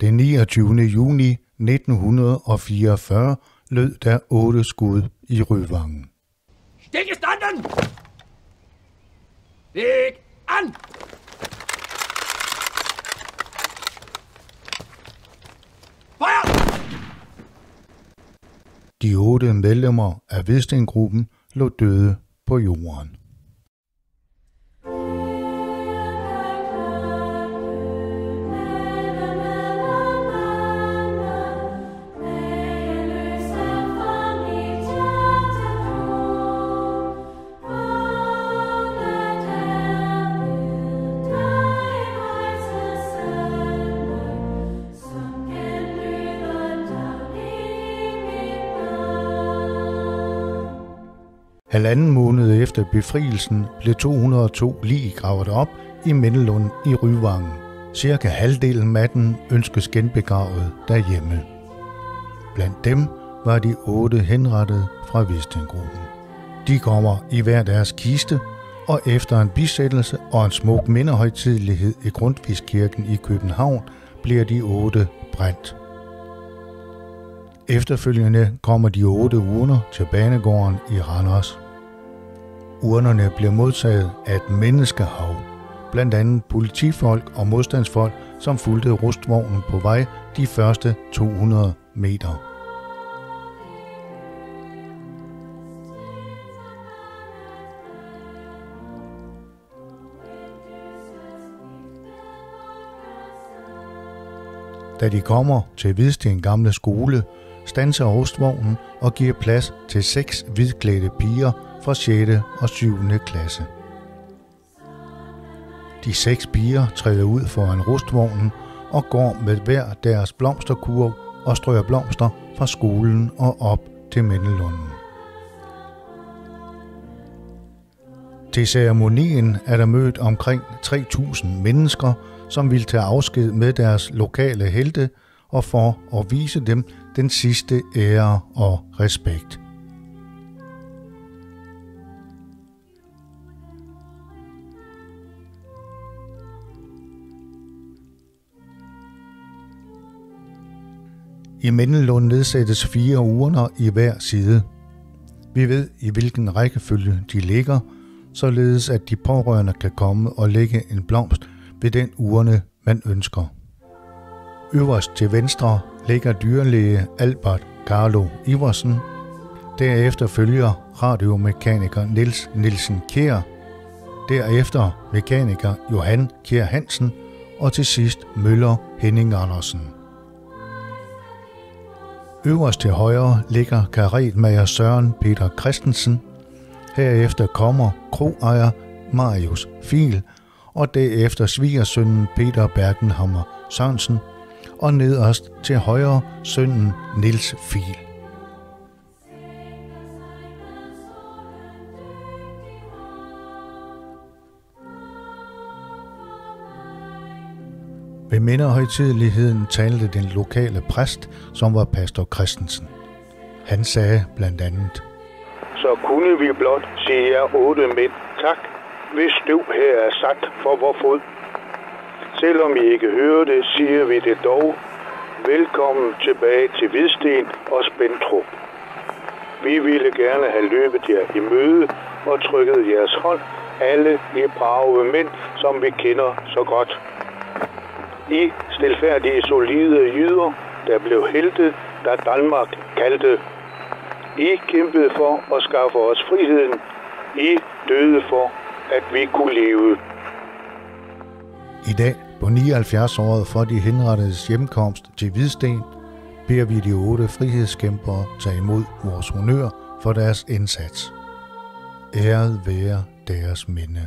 Den 29. juni 1944 lød der 8 skud i Ryvangen. Stillgestanden! Væk an! Feuer! De 8 medlemmer af Hvidstengruppen lå døde på jorden. Halvanden måned efter befrielsen blev 202 lig gravet op i Mindelund i Ryvangen. Cirka halvdelen af dem ønskes genbegravet derhjemme. Blandt dem var de 8 henrettede fra Hvidstengruppen. De kommer i hver deres kiste, og efter en bisættelse og en smuk mindehøjtidelighed i Grundtvigskirken i København bliver de 8 brændt. Efterfølgende kommer de 8 urner til banegården i Randers. Urnerne blev modtaget af et menneskehav, blandt andet politifolk og modstandsfolk, som fulgte rustvognen på vej de første 200 meter. Da de kommer til Hvidsten Gamle Skole, standser rustvognen og giver plads til 6 hvidklædte piger fra 6. og 7. klasse. De 6 piger træder ud foran rustvognen og går med hver deres blomsterkurv og strøer blomster fra skolen og op til Mindelunden. Til ceremonien er der mødt omkring 3.000 mennesker, som vil tage afsked med deres lokale helte og for at vise dem den sidste ære og respekt. I Mindelund nedsættes 4 urner i hver side. Vi ved, i hvilken rækkefølge de ligger, således at de pårørende kan komme og lægge en blomst ved den urne, man ønsker. Øverst til venstre ligger dyrlæge Albert Carlo Iversen. Derefter følger radiomekaniker Niels Nielsen Kjær. Derefter mekaniker Johan Kjær Hansen. Og til sidst Møller Henning Andersen. Øverst til højre ligger karetmager Søren Peter Christensen. Herefter kommer kroejer Marius Fiel, og derefter svigersønnen Peter Bergenhammer Sørensen, og nederst til højre sønnen Niels Fiel. Ved mindehøjtideligheden talte den lokale præst, som var pastor Christensen. Han sagde blandt andet: Så kunne vi blot sige jer 8 mænd tak, hvis støv her er sat for vor fod. Selvom I ikke hører det, siger vi det dog. Velkommen tilbage til Hvidsten og Spentrup. Vi ville gerne have løbet jer i møde og trykket jeres hånd, alle I brave mænd, som vi kender så godt. I stilfærdige, solide jyder, der blev helte, da Danmark kaldte. I kæmpede for at skaffe os friheden. I døde for, at vi kunne leve. I dag, på 79-året for de henrettedes hjemkomst til Hvidsten, beder vi de 8 frihedskæmpere tage imod vores honør for deres indsats. Æret være deres minde.